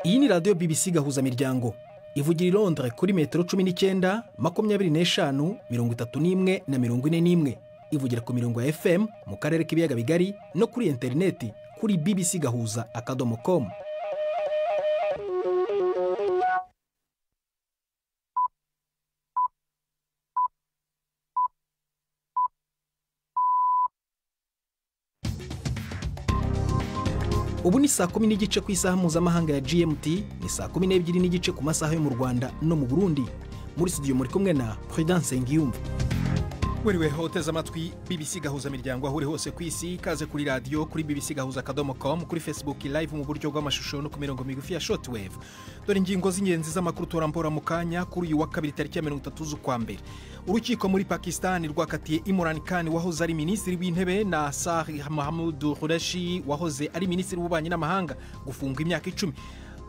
Iyi ni radiyo BBC gahuza miryango ivugira i Londres kuri metero 19, 25, 31 na 41. Ivugira ku mirongo ya FM mu karere k'ibiyaga bigari no kuri interineti kuri bbcgahuza.com. Ubu ni saa 10 n'igice ku isaha mpuzamahanga ya GMT, ni saa 12 n'igice ku masaha yo mu Rwanda no mu Burundi. Muri studio muri kumwe na Prudence Ngiyumva. Weriwe hoteza amatwi BBC gahuza miryango aho uri hose ku isi, kaze kuri radio kuri bbcgahuza.com, kuri Facebook live mu buryo bw'amashusho no ku mirongo migufi ya shortwave. Dore ingingo z'ingenzi z'amakuru turambora mu kanya kuri uyu wa kabiri tariki ya 30 z'ukwa mbere. Urukiko muri Pakistan rwakatiye Imran Khan wahoze ari minisitiri w'intebe na Shah Mahmud Qureshi wahoze ari minisitiri w'ububanyi n'amahanga gufungwa imyaka 10.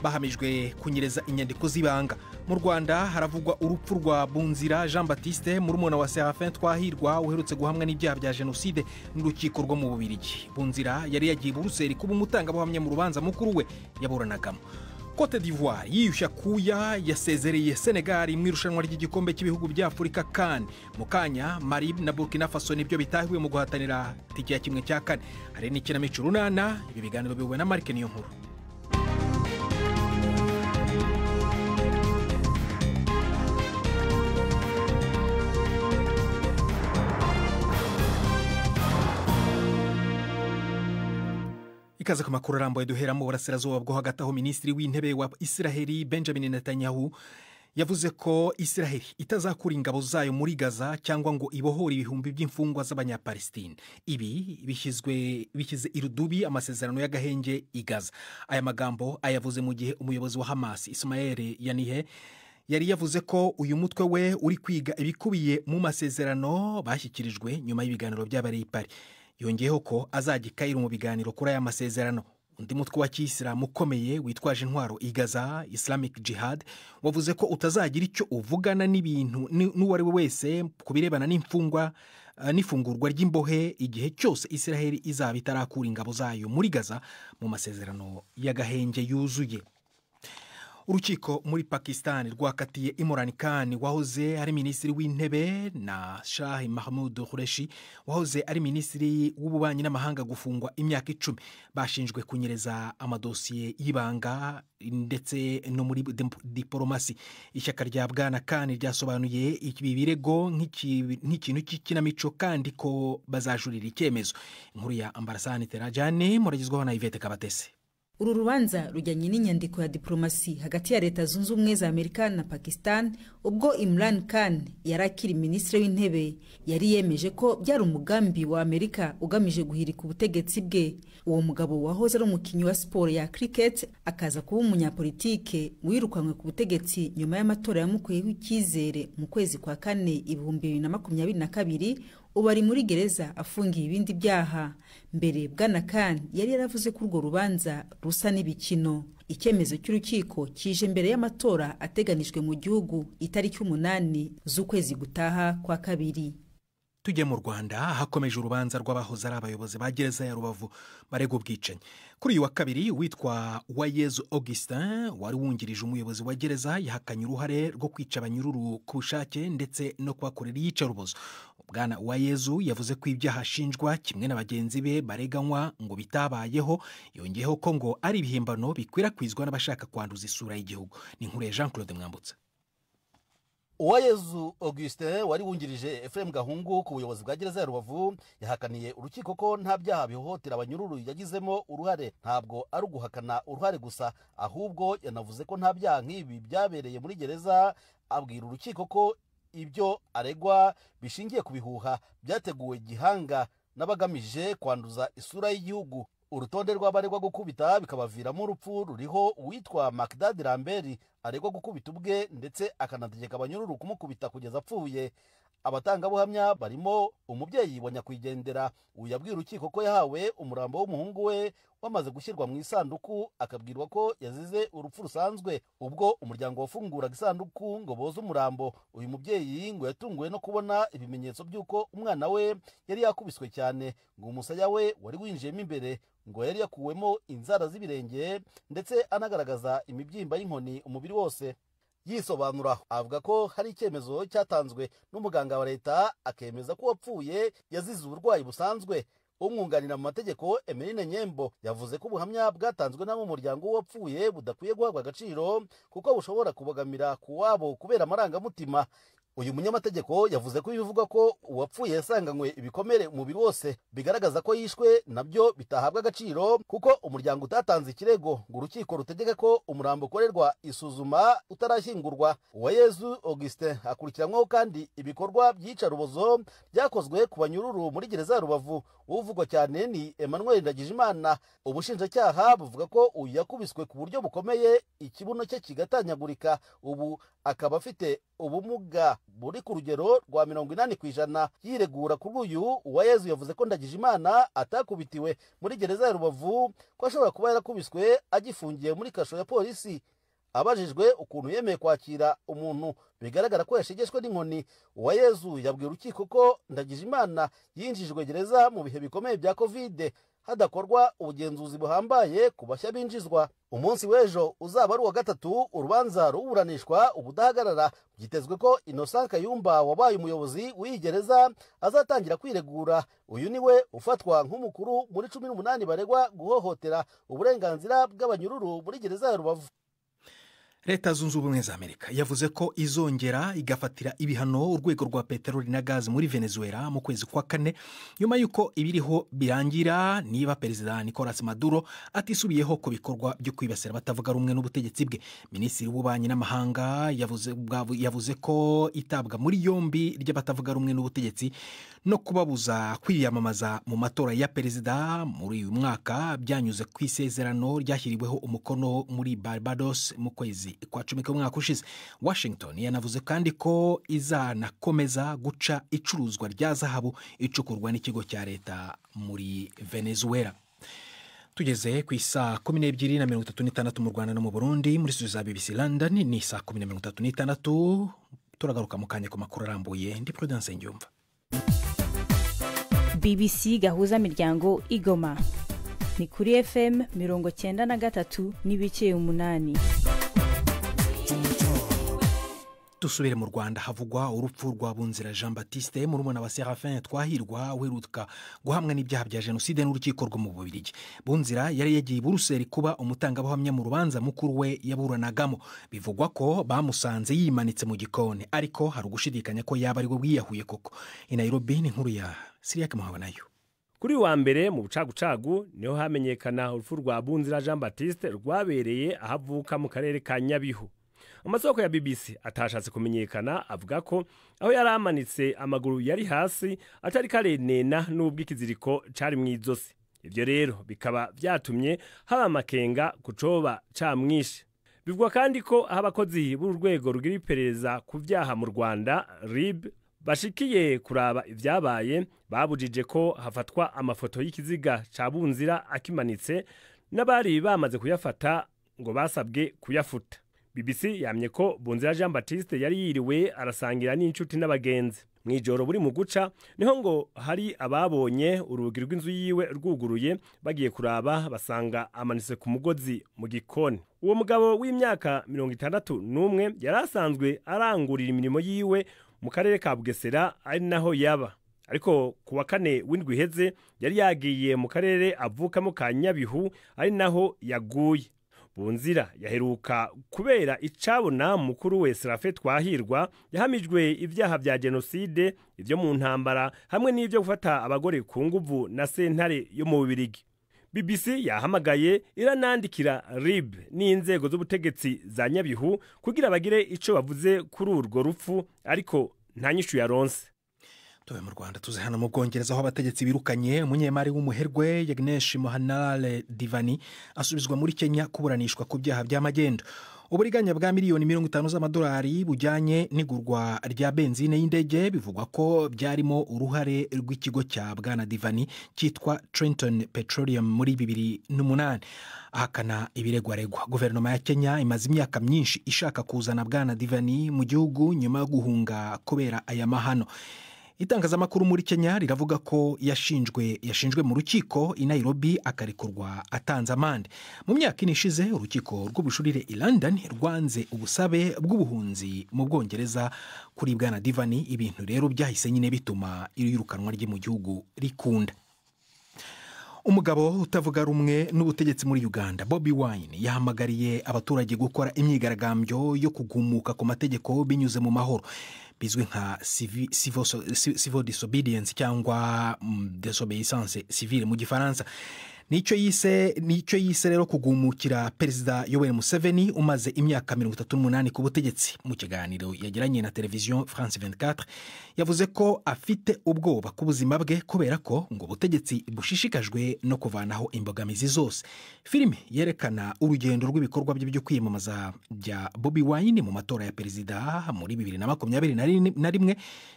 Bahamijwe kunyereza inyandiko z'ibanga. Mu Rwanda haravugwa urupfu rwa Bunzira Jean Baptiste murumuna wa Serafin Twahirwa uherutse guhamwa n'ibyaha bya jenoside n'urukiko rwo mu Bubiligi. Bunzira yari yagiye Buruseli kuba umutangabuhamya mu rubanza mukuru we yaburanagamo. Cote d'Ivoire yiyushya kuya yasezereye Senegal mu irushanwa ry'igikombe cy'ibihugu bya Afurika CAN. Mu kanya Mali na Burkina Faso nibyo bitahiwe mu guhatanira tike ya 1/4. Hari n'ikinamico runana, ibi biganiro biwe na Mark Niyonkuru. Ikaze ku makuru arambuye duhera mu burasirazuba bwo hagati aho minisitiri w'intebe wa Israel Benjamin Netanyahu yavuze ko Israel itazakura ingabo zayo muri Gaza cyangwa ngo ibohore ibihumbi by'imfungwa z'abanyapalestine. Ibi bishyize irudubi amasezerano y'agahenge i Gaza. Aya magambo ayavuze mu gihe umuyobozi wa Hamas Ismail Yanihe yari yavuze ko uyu mutwe we uri kwiga ibikubiye mu masezerano bashyikirijwe nyuma y'ibiganiro by'abari i Paris. Yongeyeho ko azajya Kairo mu biganiro kuri aya masezerano. Undi mutwe wa Kiyisilamu ukomeye witwaje intwaro i Gaza, Islamic Jihad, wavuze ko utazagira icyo uvugana n'ibintu n'uwari we wese kubirebana n'ifungurwa ry'imbohe igihe cyose Israel izaba itarakura ingabo zayo muri Gaza mu masezerano y'agahenge yuzuye. Urukiko muri Pakistan rwakatiye Imran Khan wahoze ari minisitiri w'intebe na Shah Mahmud Qureshi wahoze ari minisitiri w'ububanyi n'amahanga gufungwa imyaka 10. Bashinjwe kunyereza amadosiye y'ibanga ndetse no muri diplomasi. Ishyaka rya Bwana Khan ryasobanuye ibi birego nk'ikintu cy'ikinamico kandi ko bazajurira icyemezo. Inkuru ya Ambarasani Terajane muragizwaho na Yvette Kabatese. Uru rubanza rujyanye n'inyandiko ya diplomasi hagati ya Leta Zunze Ubumwe za Amerika na Pakistan ubwo Imran Khan yari akiri minisitiri w'intebe yari yemeje ko byari umugambi wa Amerika ugamije guhirika ubutegetsi bwe. Uwo mugabo wahoze ari umukinnyi wa siporo ya cricket akaza kuba umunyapolitike wirukanwe ku butegetsi nyuma y'amatora yamukuyeho icyizere mu kwezi kwa kane 2022. Ubu ari muri gereza afungiye ibindi byaha. Mbere Bwana Khan yari yaravuze ko urwo rubanza rusa n'ibikino. Icyemezo cy'urukiko kije mbere y'amatora ateganijwe mu gihugu itariki 8 z'ukwezi gutaha kwa kabiri. Tujye mu Rwanda hakomeje urubanza rw'abahoze ari abayobozi ba gereza ya Rubavu barega ubwicanyi. Kuri uyu wa kabiri witwa Uwayezu Augustin wari wungirije umuyobozi wa gereza yahakanye uruhare rwo kwica abanyururu ku bushake ndetse no kubakorera iyicarubozo. Bwana Uwayezu yavuze ko ibyaha ashinjwa kimwe na bagenzi be bareganywa ngo bitabayeho. Yongeyeho ko ngo ari ibihimbano bikwirakwizwa n'abashaka kwanduza isura y'igihugu. Ni inkuru ya Jean Claude Mwambutsa. Uwayezu Augustin wari wungirije Ephraim Gahungu ku buyobozi bwa gereza ya Rubavu yahakaniye urukiko ko nta byaha bihohotera abanyururu yagizemo uruhare. Ntabwo ari uguhakana uruhare gusa, ahubwo yanavuze ko nta byaha nk'ibi byabereye muri gereza. Abwira urukiko ko ibyo aregwa bishingiye ku bihuha byateguwe gihanga n'abagamije kwanduza isura y'igihugu. Urutonde rw'abaregwa gukubita bikabaviramo urupfu ruriho uwitwa Makdad Lambert aregwa gukubita ubwe ndetse akanategeka abanyururu kumukubita kugeza apfuye. abatangabuhamya barimo umubyeyi wa nyakwigendera uyu yabwiye urukiko ko yahawe umurambo w'umuhungu we wamaze gushyirwa mu isanduku akabwirwa ko yazize urupfu rusanzwe. Ubwo umuryango wafunguraga isanduku ngo boze umurambo, uyu mubyeyi ngo yatunguwe no kubona ibimenyetso by'uko umwana we yari yakubiswe cyane, ngo umusaya we wari winjiyemo imbere, ngo yari yakuwemo inzara z'ibirenge ndetse anagaragaza imibyimba y'inkoni umubiri wose. Yisobanura avuga ko hari icyemezo cyatanzwe n'umuganga wa leta akemeza ko uwapfuye yazize uburwayi busanzwe. Umwunganira mu mategeko Emeline Nyembo yavuze ko ubuhamya bwatanzwe n'abo umuryango w'uwapfuye budakwiye guhabwa agaciro kuko bushobora kubogamira ku wabo kubera amarangamutima. Uyu munyamategeko yavuze ko ibivugwa ko uwapfuye yasanganywe ibikomere umubiri wose bigaragaza ko yishwe nabyo bitahabwa agaciro kuko umuryango utatanze ikirego ngo urukiko rutegeke ko umurambo ukorerwa isuzuma utarashyingurwa. Uwayezu Augustin akurikiranyweho kandi ibikorwa by'iyicarubozo byakozwe ku banyururu muri gereza ya Rubavu. Uvugwa cyane ni Emmanuel Ndagijimana. Ubushinjacyaha buvuga ko uyu yakubiswe ku buryo bukomeye, ikibuno cye kigatanyagurika, ubu akaba afite ubumuga buri ku rugero rwa 80%. Yiregura kuri uyu Uwayezu yavuze ko Ndagijimana atakubitiwe muri gereza ya Rubavu, ko ashobora kuba yarakubiswe agifungiye muri kasho ya polisi. Abajijwe ukuntu yemeye kwakira umuntu bigaragara ko yashegeshwe n'inkoni, Uwayezu yabwiye urukiko ko Ndagijimana yinjijwe gereza mu bihe bikomeye bya Covid hadakorwa ubugenzuzi buhambaye ku bashya binjizwa. Umunsi w'ejo uzaba ari uwa gatatu urubanza ruburanishwa ubudahagarara. Byitezwe ko Innocent Kayumba wabaye umuyobozi w'iyi gereza azatangira kwiregura. Uyu niwe ufatwa nk'umukuru muri 18 baregwa guhohotera uburenganzira bw'abanyururu muri gereza ya Rubavu. Leta Zunze Ubumwe za Amerika yavuze ko izongera igafatira ibihano urwego rwa peteroli na gazi muri Venezuela mu kwezi kwa kane nyuma y'uko ibiriho birangira niba Perezida Nicolas Maduro atisubiyeho ku bikorwa byo kwibasira abatavuga rumwe n'ubutegetsi bwe. Minisitiri w'ububanyi n'amahanga yavuze ko itabwa muri yombi ry'abatavuga rumwe n'ubutegetsi no kubabuza kwiyamamaza mu matora ya perezida muri uyu mwaka byanyuze ku isezerano ryashyiriweho umukono muri Barbados mu kwezi kwa 10 k'umwaka ushize. Washington yanavuze kandi ko izanakomeza guca icuruzwa rya zahabu icukurwa n'ikigo cya leta muri Venezuela. Tugeze ku isa 12:36 mu Rwanda no mu Burundi. Muri studio za BBC London ni isa 12:36. Turagaruka mu kanya ku makuru arambuye. Ndi Prudence Njumva. BBC gahuza miryango Igoma ni kuri FM 93 n'ibice 8. Dusubire mu Rwanda havugwa urupfu rwa Bunzira Jean Baptiste murumuna wa Serafin Twahirwa uheruka guhamwa n'ibyaha bya jenoside n'urukiko rwo mu Bubiligi. Bunzira yari yagiye Buruseli kuba umutangabuhamya mu rubanza mukuru we yaburanagamo. Bivugwa ko bamusanze yimanitse mu gikoni, ariko hari ugushidikanya ko yaba ari we wiyahuye koko. I Nairobi ni inkuru ya Siriake Muhabanayo. Kuri wa mbere mu bucagucagu niho hamenyekana urupfu rwa Bunzira Jean Baptiste rwabereye ahavuka mu karere ka Nyabihu. Amasoko ya BBC atashatse kumenyekana avuga ko aho yari amanitse amaguru yari hasi atari karenena n'ubwo ikiziriko cari mwizosi. Ivyo rero bikaba byatumye haba amakenga kucoba camwishe. Bivugwa kandi ko abakozi b'urwego rugira iperereza ku vyaha mu Rwanda RIB bashikiye kuraba ivyabaye babujije ko hafatwa amafoto y'ikiziga ca Bunzira akimanitse, n'abari bamaze kuyafata ngo basabwe kuyafuta. BBC yamye ko Bunzira Jean Baptiste yari yiriwe arasangira n'inshuti n'abagenzi. Mwijoro buri mu guca niho ngo hari ababonye urugi rw'inzu yiwe rwuguruye bagiye kuraba basanga amanitse ku mugozi mu gikoni. Uwo mugabo w'imyaka 61 yari asanzwe arangurira imirimo yiwe mu karere ka Bugesera ari naho yaba. Ariko kuwa kane w'indwi iheze yari yagiye mu karere avukamo ka Nyabihu ari naho yaguye. Bunzira yaheruka kubera icabona mukuru we Serafin Twahirwa yahamijwe ivyaha bya jenoside, ivyo mu ntambara hamwe n'ivyo gufata abagore ku nguvu na sentare yo mu Bubiligi. BBC yahamagaye iranandikira RIB n'inzego z'ubutegetsi za Nyabihu kugira bagire ico bavuze kuri urwo rupfu, ariko nta nyishu yaronse. tuve mu Rwanda tuze hano mu Bwongereza aho abategetsi birukanye umunyemari w'umuherwe Yagnesh Mohanlal Divani asubizwa muri Kenya kuburanishwa ku byaha by'amagendo. Uburiganya bwa miliyoni 50 z'amadolari bujyanye n'igurwa rya benzine y'indege bivugwa ko byarimo uruhare rw'ikigo cya Bwana Divani cyitwa Trenton Petroleum muri 2008. Ahakana ibiregwaregwa. Guverinoma ya Kenya imaze imyaka myinshi ishaka kuzana Bwana Divani mu gihugu nyuma yo guhunga kubera aya mahano. Itangazamakuru muri Kenya riravuga ko yashinjwe mu rukiko i Nairobi akarekurwa atanze amande. Mu myaka inishize urukiko rw'ubujurire i London rwanze ubusabe bw'ubuhunzi mu Bwongereza kuri Bwana Divani, ibintu rero byahise nyine bituma iyirukanwa rye mu gihugu rikunda. Umugabo utavuga rumwe n'ubutegetsi muri Uganda, Bobi Wine, yahamagariye abaturage gukora imyigaragambyo yo kugumuka ku mategeko binyuze mu mahoro, bizwi nka civil disobedience cyangwa désobéissance civile mu Gifaransa. Nicyo yise rero kugumukira Perezida Yoweri Museveni umaze imyaka 38 ku butegetsi. Mu kiganiro yagiranye na televiziyo France 24 yavuze ko afite ubwoba ku buzima bwe kubera ko ngo ubutegetsi bushishikajwe no kuvanaho imbogamizi zose. Filime yerekana urugendo rw'ibikorwa byo kwiyamamaza bya Bobi Wine mu matora ya perezida muri 2021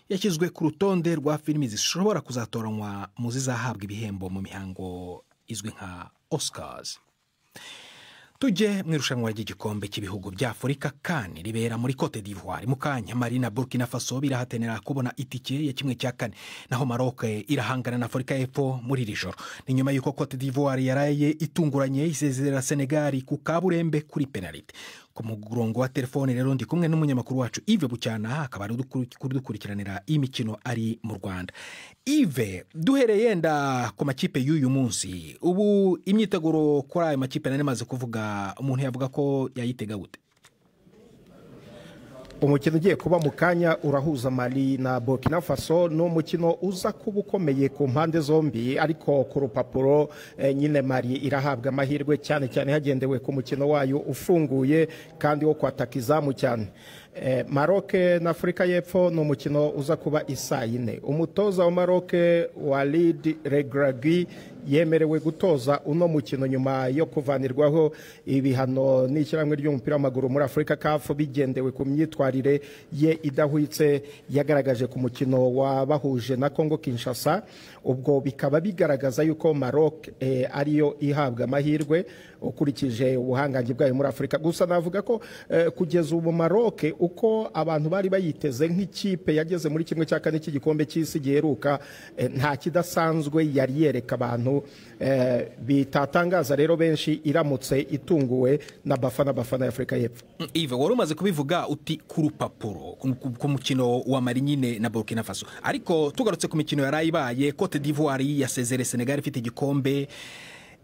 yashyizwe ku rutonde rwa filimi zishobora kuzatoranywa mu zizahabwa ibihembo mu mihango izwi nka Oscars. Tujye mu irushanwa ry'igikombe cy'ibihugu bya Afurika CAN ribera muri Cote d'Ivoire. Mu kanya Mali na Burkina Faso birahatanira kubona itike ya 1/4, naho Maroc irahangana na Afurika y'Epfo muri iri joro. Ni nyuma y'uko Cote d'Ivoire yaraye itunguranye isezerera Senegal ku kaburembe kuri penalty. Ku murongo wa telefone rero ndi kumwe n'umunyamakuru wacu Yves Bucyana, akaba ari kudukurikiranira imikino ari mu Rwanda. Yves, duhereye yenda ku makipe y'uyu munsi, ubu imyiteguro kuri ayo makipe namaze kuvuga, umuntu yavuga ko yayitega gute? Umukino ugiye kuba mu kanya urahuza Mali na Burkina Faso, no mukino uza kuba ukomeye ku mpande zombi, ariko ku rupapuro nyine Mali irahabwa amahirwe cyane cyane hagendewe ku mukino wayo ufunguye kandi wo kwataka izamu cyane. Maroc na Afurika y'Epfo no mukino uza kuba isaa 4. Umutoza wa Maroc Walid Regragui yemerewe gutoza uno mukino nyuma yo kuvanirwaho ibihano n'ishyirahamwe ry'umupira w'amaguru muri Afurika CAF bigendewe ku myitwarire ye idahwitse yagaragaje ku mukino wabahuje na Congo Kinshasa. Ubwo bikaba bigaragaza yuko Maroc ariyo ihabwa amahirwe ukurikije ubuhangange bwayo muri Afurika. Gusa navuga ko kugeza ubu Maroc uko abantu bari bayiteze nk'ikipe yageze muri 1/4 cy'igikombe cy'isi giheruka, nta kidasanzwe yari yereka abantu, bitatangaza rero benshi iramutse itunguwe na bafana ya Afurika y'Epfo. Yves, wari umaze kubivuga uti ku rupapuro ku mukino wa Mali nyine na Burkina Faso, ariko tugarutse ku mikino yarayibaye, Cote d'Ivoire yasezere Senegal ifite igikombe.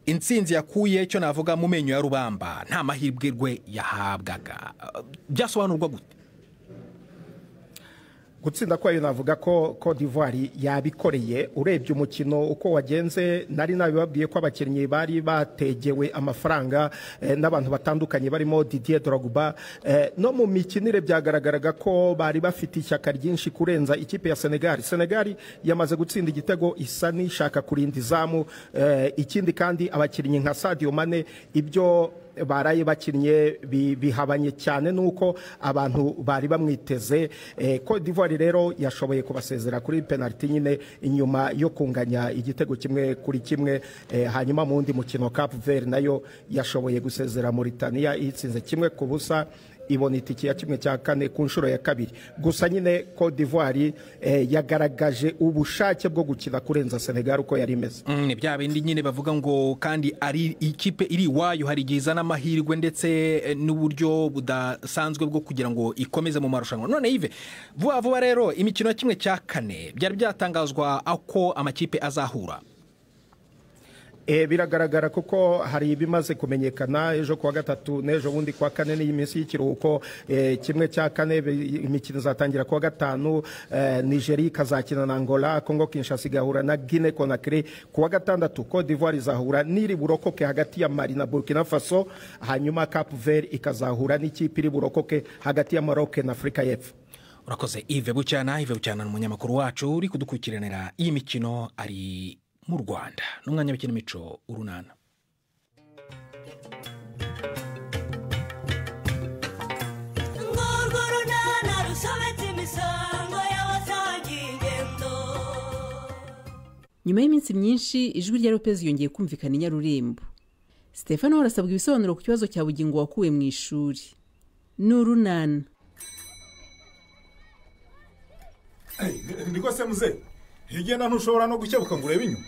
Intsinzi yakuye cyo navuga mu menyo ya rubamba, nta mahirwe rwe yahabwaga. Byasobanurwa gute? Gutsinda kwayo navuga ko Cote d'Ivoire yabikoreye. Urebye umukino uko wagenze, nari nabibabwiye ko abakinnyi bari bategewe amafaranga n'abantu batandukanye barimo Didier Drogba, no mu mikinire byagaragaraga ko bari bafite ishyaka ryinshi kurenza ikipe ya Senegal. Senegal yamaze gutsinda igitego isa n'ishaka kurinda izamu. Ikindi kandi abakinnyi nka Sadio Mane ibyo baraye bakinnye bihabanye cyane nuko abantu bari bamwiteze. Cote d'Ivoire rero yashoboye kubasezera kuri penalty nyine inyuma yo kunganya igitego 1-1. Hanyuma mu wundi mukino Cape Verde nayo yashoboye gusezera Mauritania itsinze 1-0, ibona itike ya 1/4 ku nshuro ya kabiri. Gusa nyine Cote d'Ivoire yagaragaje ubushake bwo gukina kurenza Senegal uko yari imeze. Ni bya bindi nyine bavuga ngo kandi ari ikipe iri wayo hari giza n'amahirwe ndetse n'uburyo budasanzwe bwo kugira ngo ikomeze mu marushanwa. None Yves, vuba rero imikino ya 1/4 byari byatangazwa ako amakipe azahura. Biragaragara kuko hari bimaze kumenyekana. Ejo kuwa gatatu n'ejo bundi kuwa kane n'iminsi y'ikiruhuko. 1/4 imikino zatangira kuwa gatanu. Nigeria kazakina na Angola, Congo Kinshasa igahura na Guinea Conakry. Kuwa gatandatu Cote d'Ivoire izahura n'iri burokoke hagati ya Mali na Burkina Faso. Hanyuma Cape Verde ikazahura n'ikipe iri burokoke hagati ya Maroc na Afurika y'Epfo. urakoze Yves Bucyana ni umunyamakuru wacu uri kudukurikiranira iyi mikino ari mu Rwanda n'umwanya w'ikinamico urunana. nyuma y'iminsi myinshi ijwi rya Lopez yongeye kumvikana i Nyarurembo. Stefano arasabwa ibisobanuro ku kibazo cya Bugingo wakuwe mu ishuri. N'urunana. Ndiko se muze. Higena ntushobora no gukebuka ngo urebe inyuma.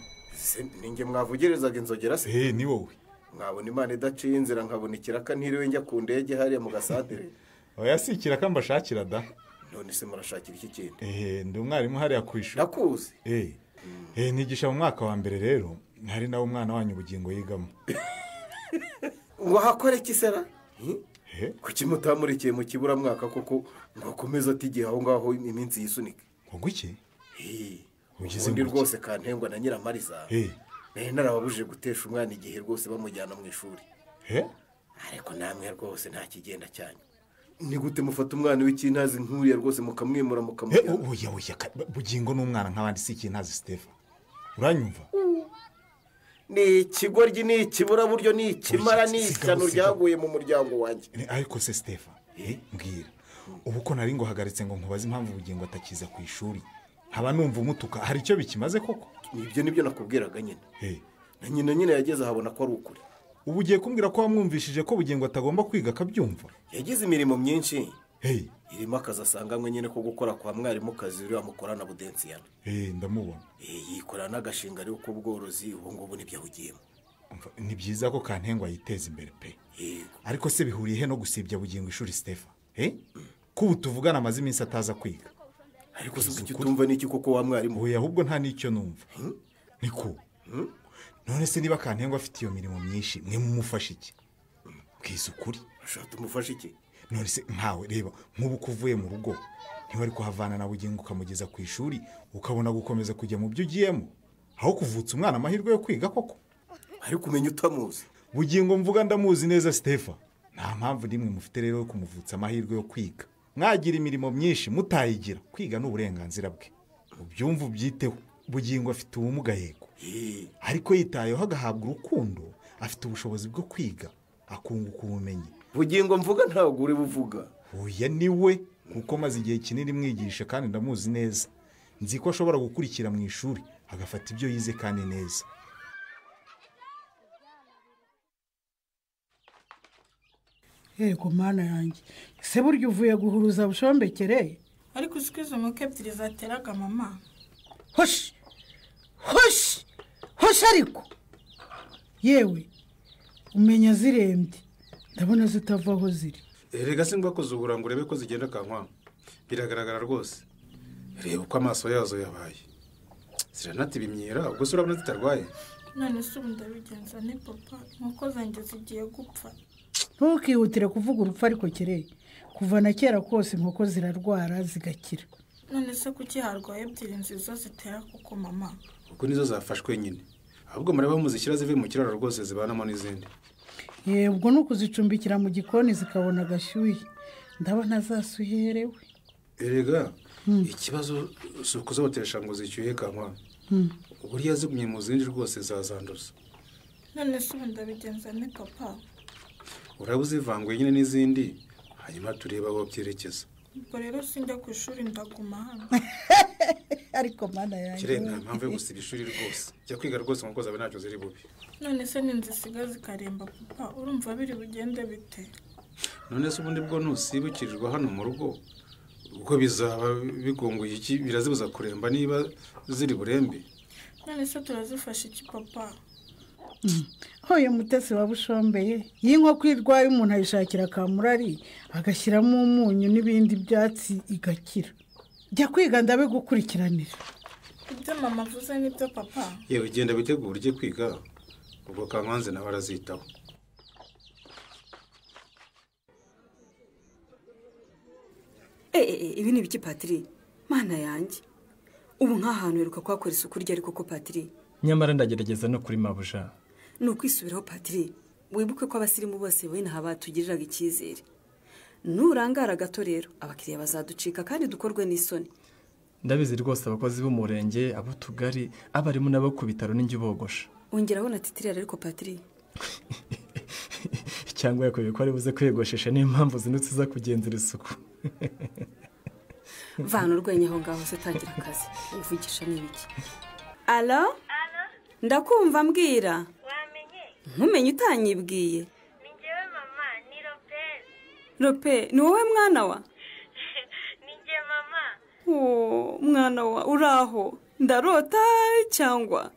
Ninge mwavugerezaga inzogera se. Ni wowe. Mwabona Imana idaciye inzira nkabona ikiraka ntiriwe njya ku ndege hariya mu gasadere. Oya si ikiraka mbashakira da. None se murashakira iki kintu? Ndi umwarimu hariya ku ishuri. Nakuzi. Nigisha mu mwaka wa mbere rero, hari nawe umwana wanyu Bugingo yigamo. Wahakora iki sera? Kuki mutamurikiye mu kibura mwaka koko ngo akomeze atigiye aho ngaho iminsi yisunika? Ngo iki? Ugize ndi rwose Kantengwa na Nyiramariza. Narababuje gutesha umwana igihe rwose bamujyana mu ishuri. Ariko namwe rwose nta kigenda cyanyu. Ni gute mufata umwana w'ikintazi nkuriya rwose mukamwimura mukamujyana? Oya Bugingo n'umwana nk'abandi si ikintazi Stefano. Uranyumva? Ni ikigoryi ni ikibura buryo ni ikimara ni ishyano ryaguye mu muryango wanjye. Ariko se Stefano, mbwira. Ubu ko nari ngo hagaritse ngo nkubaze impamvu Bugingo atakiza ku ishuri. Haba numva umutuka hari icyo bikimaze koko? Nibyo nakubwiraga nyine. Na nyina yageze ahabona ko ari ukuri. Ubu ugiye kumbwira ko wamwumvishije ko Bugingo atagomba kwiga akabyumva? Yagize imirimo myinshi. Irimo akazi asanganywe nyine ko gukora kwa mwarimu kazi uriya mukorana Budensiyana. Ndamubona. Yikorana n'agashinga ari uko ubworozi ubu ngubu nibyo ahugiyemo. Ni byiza ko Kantengwa yiteza imbere pe. Ariko se bihuriye he no gusibya Bugingo ishuri Stefano? Kubu tuvugana amazi iminsi ataza kwiga. Ariko se icyo tumva niki koko wa mwarimu? Oya ahubwo nta nicyo numva. Niko. None se niba Kantengwa afite iyo mirimo myinshi mwe mumufasha iki? Bwiza ukuri. Ashaka umufasha iki? None se ntawe reba nk'ubu kuvuye mu rugo ntiwari kuhavana na Bugingo ukamugeza ku ishuri ukabona gukomeza kujya mu byo ugiyemo aho kuvutsa umwana amahirwe yo kwiga koko? Ariko umenya utamuzi. Bugingo mvuga ndamuzi neza Stefano. Nta mpamvu nimwe mufite rero kumuvutsa amahirwe yo kwiga. Mwagira imirimo myinshi mutayigira. Kwiga n'uburenganzira bwe. Ubyumva ubyiteho. Bugingo afite ubumuga yego. Ariko yitayeho agahabwa urukundo, afite ubushobozi bwo kwiga, akunguka ubumenyi. Bugingo mvuga ntabwo uri buvuga. Oya niwe kuko maze igihe kinini mwigisha kandi ndamuzi neza. Nzi ko ashobora gukurikira mu ishuri agafata ibyo yize kandi neza. Yego mana yanjye. Se buryo uvuye guhuruza Bushombekere? Ariko usikiza umuke ebyiri zateraga mama. Hosh ariko. Yewe umenya zirembye. Ndabona zitava aho ziri. Erega singwa kuzugura ngo urebe ko zigenda kankwa. Biragaragara rwose. Reba uko amaso yazo yabaye. Ziranati bimyira ubwo se urabona zitarwaye? None se ubu ndabigenza ne papa nkuko zanjye zigiye gupfa. Ntukihutire kuvuga urupfu ariko Kere. Kuva na kera kose inkoko zirarwara zigakira. None se kuki harwaye ebyiri nziza zitera kuko mama? Ubwo nizo zafashwe nyine. Ahubwo mureba muzishyira zive mu kiraro rwose zibanamo n'izindi. Ubwo nuko zicumbikira mu gikoni zikabona gashyuye. Ndabona zasuherewe. Erega ikibazo suko zotesha ngo zicyuye kankwa. Buriya zigumye mu zindi rwose zazanduza. None se ubu ndabigenza ne papa? Urabuzivangwe nyine n'izindi hanyuma tureba aho byerekeza. Ubwo rero sinjya ku ishuri ndaguma hano. Ariko mana yanjye. Kire nta mpamvu yo gusiba ishuri rwose. Jya kwiga rwose nkuko zabe ntacyo ziri bubi. None se ninzisiga zikaremba papa urumva biri bugende bite? None se ubundi bwo ntusibukirirwa hano mu rugo uko bizaba bigonguye iki birazibuza kuremba niba ziri burembe? None se turazifasha iki papa? Hoye mutesi wa Bushombeye y'inkoko irwaye umuntu ayishakira kamurari agashyiramo umunyu n'ibindi byatsi igakira. Jya kwiga ndabe gukurikiranira. Ibyo mama avuze nibyo papa? Yewe genda bitegura ujye kwiga ubwo Kankwanze nawe arazitaho. Ibi ni biki Patiri? Mana yanjye. Ubu nk'ahantu heruka kwakora isuku rya ariko ko Patiri. Nyamara ndagerageza no kuri mabuja. Ni ukwisubiraho Patiri. Wibuke ko abasirimu bose bene haba tugiriraga icyizere. nurangara gato rero abakiriya bazaducika kandi dukorwe n'isoni. ndabizi rwose abakozi b'umurenge abo tugari abarimu nabo ku bitaro n'injye ubogosha. Ongeraho na titirira ariko Patri. cyangwa yakoye ko ari buze kwiyogoshesha n'impamvu zinutse za kugenzura isuku. Vana urwenya aho ngaho se tangira akazi uvugisha n'ibiki. Alo? Ndakumva mbwira. Wamenye? Nkumenye utanyibwiye. Ni njyewe mama, ni Rope. Rope, ni wowe mwana wa? Ni njye mama. Oh, mwana wa uraho. Ndarota cyangwa?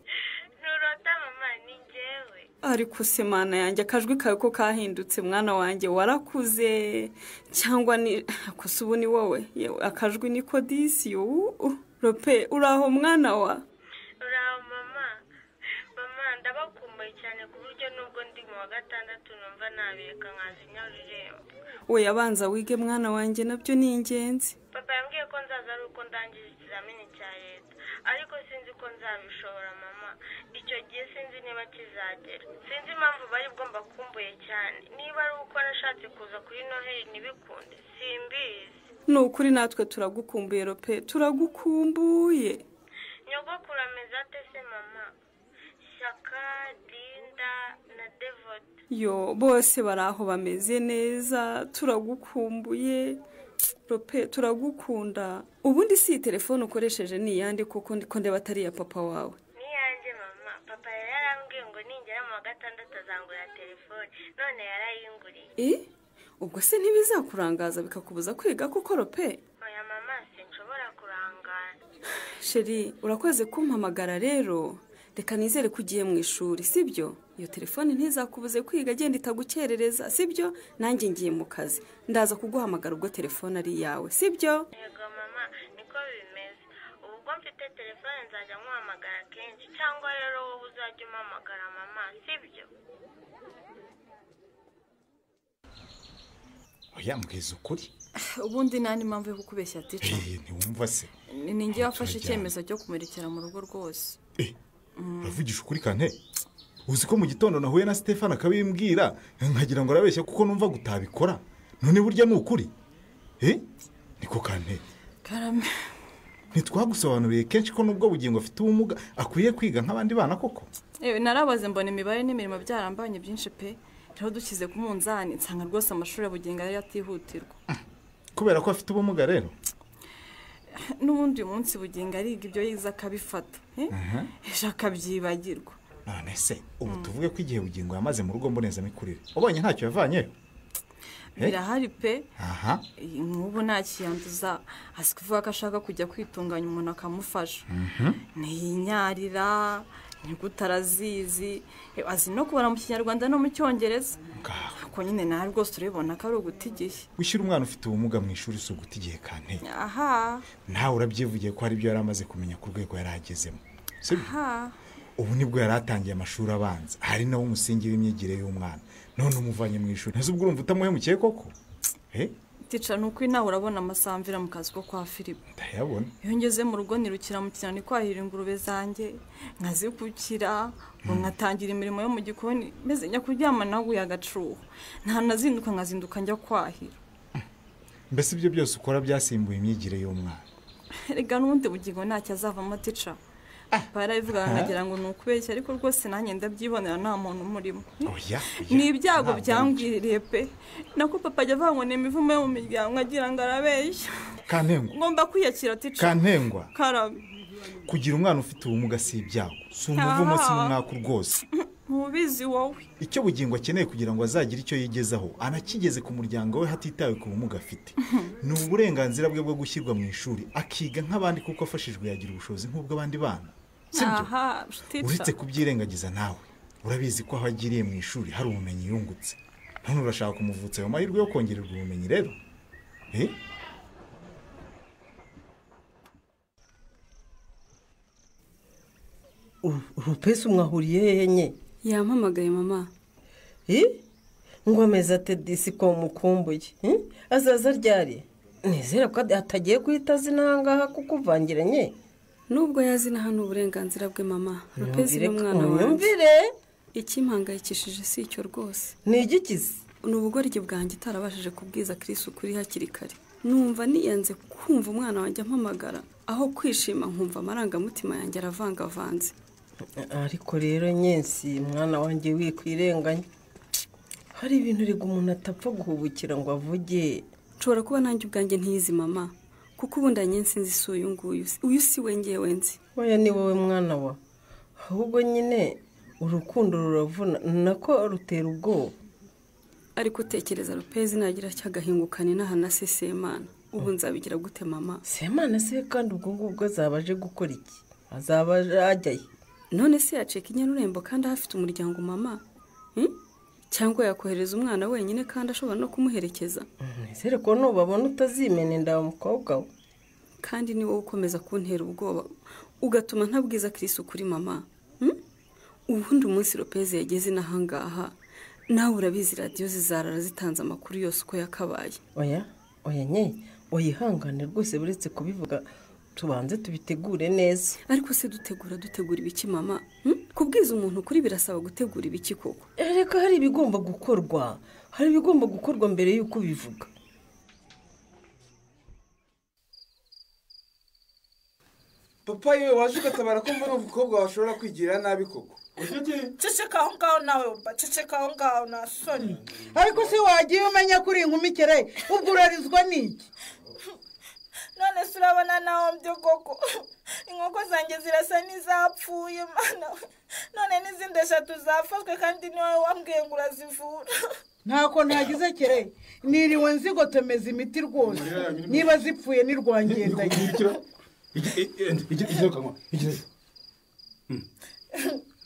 Nturota mama, ni njyewe. Ariko se mana yanjye akajwi kawe ko kahindutse mwana wanjye warakuze cyangwa ni akusubu ni wowe yewe akajwi ni kodisiyo. Rope uraho mwana wa? Uraho mama. Mama ndabakumbuye cyane ku buryo nubwo ndi mu wa gatandatu numva nabireka nkazinya ururembo. We abanza wige mwana wanjye nabyo ni ingenzi. Papa yambwiye ko nzaza ari uko ndangije ikizamini cya leta ariko sinzi ko nzabishobora mama. Icyo gihe sinzi niba kizagera. Sinzi impamvu bari bwomba kumbuye cyane. Niba ari uko nashatse kuza kuri Noheli ntibikunde simbizi. Ni ukuri natwe turagukumbuye Rope, turagukumbuye. Nyogokuru ameze ate se mama? Shyaka, Dinda na Devot. Yo bose bari aho bameze neza, turagukumbuye. Rope turagukunda. Ubundi si telefone ukoresheje ni yandi kuko ndiko ndeba atari ya papa wawe. Ni yanjye mama. Papa yarambwiye ngo ningera mu wa gatandatu azangurira telefone. None yarayinguriye. Ubwo se ntibizakurangaza bikakubuza kwiga kuko Rope? Oya mama sinshobora kurangara. Sheri urakoze kumpamagara rero. Reka nizere ko ugiye mu ishuri sibyo? Iyo telefone ntizakubuze kwiga genda itagukerereza sibyo? Nanjye ngiye mu kazi. Ndaza kuguhamagara ubwo telefone ari yawe sibyo? Yego mama niko bimeze. Ubwo mfite telefone nzajya nkuhamagara kenshi cyangwa rero wowe uzajya umpamagara mama sibyo? Oya mbwiza ukuri. Ubundi nani mpamvu yo kukubeshya ticha? Ntiwumva se. Ni njye wafashe icyemezo cyo kumurekera mu rugo rwose. Uravugisha ukuri kane? Uzi ko mu gitondo nahuye na Stefano akabimbwira nkagira ngo arabeshya kuko numva gutabikora. None burya ni ukuri? Niko kane. Karame. Ntitwagusobanuriye kenshi ko nubwo bugingo afite ubumuga akwiye kwiga nk'abandi bana koko? Narabaze mbona imibare n'imirimo byarambanye byinshi pe. Rero dukize ku munzani nsanga rwose amashuri bugingo yari yatihutirwa. Kubera ko afite ubumuga rero? N'ubundi uyu munsi bugingo ariga ibyo yize akabifata. Ejo akabyibagirwa. None se ubu tuvuge ko igihe bugingo yamaze mu rugo mbonezamikurire ubonye ntacyo yavanyeyo? Birahari pe. Nk'ubu ntakiyanduza asi kuvuga ko ashaka kujya kwitunganya umuntu akamufasha. Ntiyinyarira Nigutarazizi azi no kubara mu Kinyarwanda no mu Cyongereza. Ko nyine nawe rwose urabona ko ari ugutigiye. Wishyira umwana ufite ubumuga mu ishuri so gutigiye kane. Aha. Nawe urabyivugiye ko hari byo yaramaze kumenya ku rwego yaragezemo. Sibyo? Ubu nibwo yaratangiye amashuri abanza. Hari nawo umusingi w'imyigire y'umwana. None umuvanye mu ishuri. Ntazo ubwo urumva utamuhemukiye koko? Ticha nuko nawe urabona amasamvira mu kazi ko kwa Philippe. Ndayabona. Iyo ngeze mu rugo nirukira mu kinani kwahira ingurube zanjye, nkazikukira, nkatangira imirimo yo mu gikoni, meze nya kuryama nawe yagacuho. Nta nazinduka nkazinduka njya kwahira. Mbese ibyo byose ukora byasimbuye imyigire y'umwana. Rega n'ubundi bugingo ntacyo azavamo Ticha. Barabivuga nkagira ngo nukubeshya ariko rwose nanjye ndabyibonera nta muntu umurimo. Ni ibyago byangwiriye pe. Nako papa ajya avuga ngo ni imivumo yo mu miryango agira ngo arabeshya. Kantengwa. Ngomba kwiyakira Ticha. Kantengwa. Karabe. Kugira umwana ufite ubumuga si ibyago. Si umuvumo si n'umwaka rwose. Mubizi wowe. Icyo bugingo akeneye kugira ngo azagire icyo yigezaho anakigeze ku muryango we hatitawe ku bumuga afite. Ni uburenganzira bwe bwo gushyirwa mu ishuri akiga nk'abandi kuko afashijwe yagira ubushobozi nk'ubwo abandi bana. Aha, uretse kubyirengagiza nawe urabizi ko aho agiriye mu ishuri hari ubumenyi yungutse. None urashaka kumuvutsa ayo mahirwe yo kongererwa ubumenyi rero? Upese umwahuriye hehe nye? Yampamagaye mama. Ngo ameze ate disi ko mukumbuye? Azaza ryari? Nizera ko atagiye guhita azinangaha kukuvangira nye. Nubwo yazina hano uburenganzira bwe mama. Rupezi n'umwana wawe. Nyumvire. Ikimpangayikishije si icyo rwose. Ni igikizi? ni ubugoryi bwanjye utarabashije kubwiza Chris ukuri hakiri kare. Numva niyanze kumva umwana wanjye ampamagara aho kwishima nkumva amarangamutima yanjye aravangavanze. Ariko rero nyensi mwana wanjye wikwirenganya. Hari ibintu rego umuntu atapfa guhubukira ngo avuge. Nshobora kuba nanjye ubwanjye ntiyizi mama, kuko ubundi nyensi nzi si uyu nguyu. Uyu si we ngewe nzi. Oya ni wowe mwana wa. Ahubwo nyine urukundo ruravuna nako rutera ubwoba. Ariko tekereza Lopez nagira cyagahingukane n'ahana se Semana. Ubu nzabigira gute mama? Semana se kandi ubwo ngubwo azabaje gukora iki? Azaba ajyaye. None se yaceka inyarurembo kandi afite umuryango mama? Cyangwa yakohereza umwana wenyine kandi ashobora no kumuherekeza? Nizere ko nubabona utazimena inda umukobwa we. Kandi ni wowe ukomeza kuntera ubwoba ugatuma ntabwiza Chris ukuri mama. Ubundi umunsi Lopez yageze nahangaha nawe urabizi radio zizarara zitanze amakuru yose uko yakabaye. Oya nye oyihangane rwose buretse kubivuga tubanze tubitegure neza. Ariko se dutegura ibiki mama? Kubwiza umuntu kuri birasaba gutegura ibiki koko? Reka hari ibigomba gukorwa. Hari ibigomba gukorwa mbere yuko bivuga. Papa yewe waje ugatabara ko muri umukobwa washobora kwigira nabi koko. Ceceka aho ngaho nawe ceceka aho ngaho na soni. Ariko se wagiye umenya kuri inkumi kere ubwo urarizwa n'iki? None se urabona naho byo koko inkoko zanjye zirasa n'izapfuye mana. None n'izindi 3 zafashwe kandi niwe wambwiye ngo urazivura. Ntako ntagize kere niriwe nzigotomeza imiti rwose. Niba zipfuye ni rwangenda.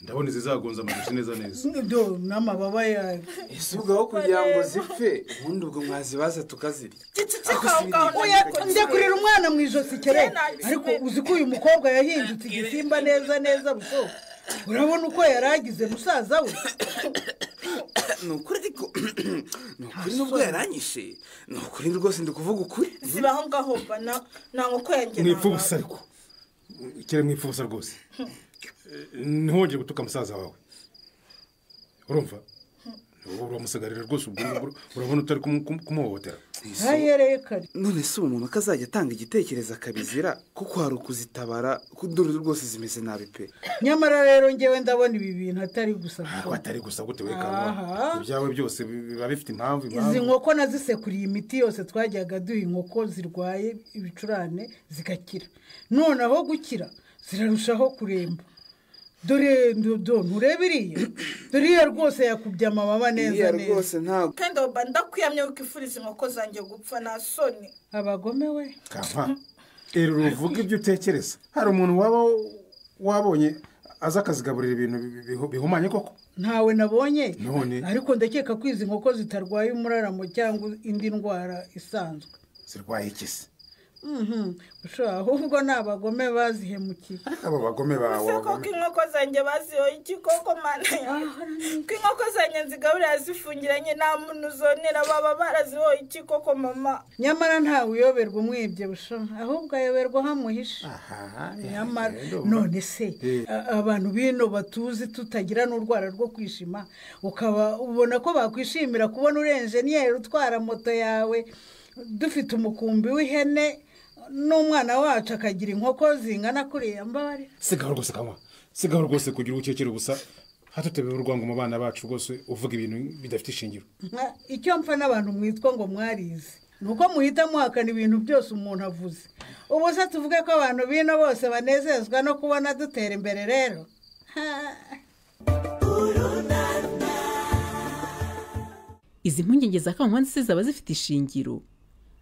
Ndabona zizagonza amadushi neza neza. Ndo n'amababa yawe. Ese ubwo kugira ngo zipfe ubundi ubwo mwazibaza tukazirya. Njya kurira umwana mu ijosi kere. Ariko uzi ko uyu mukobwa yahindutse igisimba neza buso. Urabona uko yaragize musaza we. Nukuri ariko nukuri nubwo yaranyishe nukuri rwose ndikuvuga ukuri. Zibaho ngaho bana nango ko yanjye. Mwipfubusa ariko. Kire mwipfubusa rwose. Ntihongere gutuka musaza wawe. Urumva? Uramusagarira rwose ubwo urabona utari kumuhohotera. Hayereye kare. None se umuntu akazajya atanga igitekerezo akabizira kuko hari ukuzitabara kuduru rwose zimeze nabi pe. Nyamara rero ngewe ndabona ibi bintu atari gusa. Atari gusa gute we kanwa. Ibyawe byose biba bifite impamvu. Izi nkoko nazisekuriye imiti yose twajyaga duha inkoko zirwaye ibicurane zigakira. None aho gukira zirarushaho kuremba. Dore nturebiriye. Dore rwose yakubye amababa neza. Rwose ntago. Kandi ndakwiyamye ukifuriza inkoko zanjye gupfa na soni. Abagome we. Kava. Ruvuga ibyo utekereza. Hari umuntu wabonye aza akazigaburira ibintu bihumanye koko? Ntawe nabonye. None. Ariko ndakeka ko izi nkoko zitarwaye umuraramo cyangwa indi ndwara isanzwe. Zirwaye iki se? Ahubwo n'abagome bazihemukiye. Abo bagome bawe. Koko inkoko zanjye baziho iki koko mana ya. Ko inkoko zanjye nzigaburira zifungiranye nta muntu uzonera baba baraziho iki koko mama. Nyamara ntawe uyoberwa umwibye busho. Ahubwo ayoberwa hamuhisha. Nyamara none se abantu bino batuzi tutagira n'urwara rwo kwishima ukaba ubona ko bakwishimira kubona urenjeniyeri utwara moto yawe dufite umukumbi w'ihene n'umwana wacu akagira inkoko zingana kuriya mbare. Sigaho rwose kugira ukekere gusa hatutebe urwango mu bana bacu rwose uvuga ibintu bidafite ishingiro. Icyo mpfa n'abantu mwitwa ngo mwarize nuko muhita muhakana ibintu byose umuntu avuze. Ubu se tuvuge ko abantu bino bose banezezwa no kubona dutera imbere rero. Izi mpungenge za Kankwanzi zaba zifite ishingiro.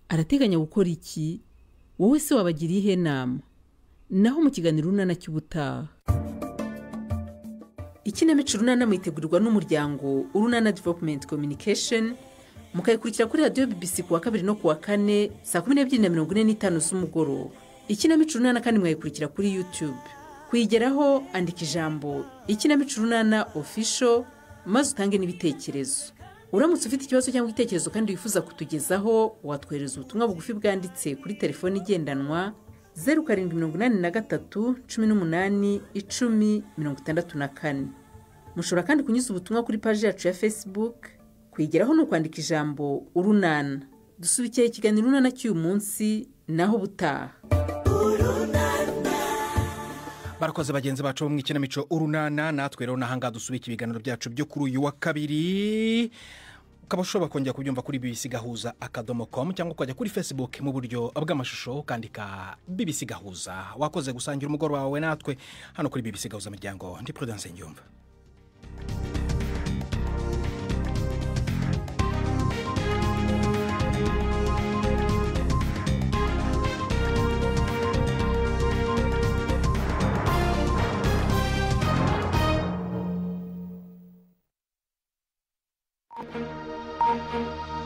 Arateganya gukora iki? Wowe se wabagiriye ihe nama? Naho mu kiganiro runana cy'ubutaha. Ikinamico runana mwitegurirwa n'umuryango Urunana Development Communication mukayikurikira kuri radio BBC kuwa 2 no kuwa 4 saa 12:45 z'umugoroba. Ikinamico runana kandi mwayikurikira kuri YouTube. Kuyigeraho andika ijambo Ikinamico runana official maze utange n'ibitekerezo. Uramutse ufite ikibazo cyangwa igitekerezo kandi wifuza kutugezaho watwohereza ubutumwa bugufi bwanditse kuri telefone igendanwa 0783 18 10 64. Mushobora kandi kunyuza ubutumwa kuri page yacu ya Facebook kwigeraho ni ukwandika ijambo urunana. Dusubikiye ikiganiro urunana cy'uyu munsi naho ubutaha. barakoze bagenzi bacu mu ikinamico urunana. natwe rero nahanga dusubika ibiganiro byacu byo kuri uyu wa kabiri. ukaba ushobora kongera kubyumva kuri bbc-gahuza.com cyangwa ukajya kuri Facebook mu buryo bw'amashusho ukandika BBC Gahuza. wakoze gusangira umugoroba wawe natwe hano kuri BBC Gahuza Miryango. ndi Prudence Nyumva. Thank you.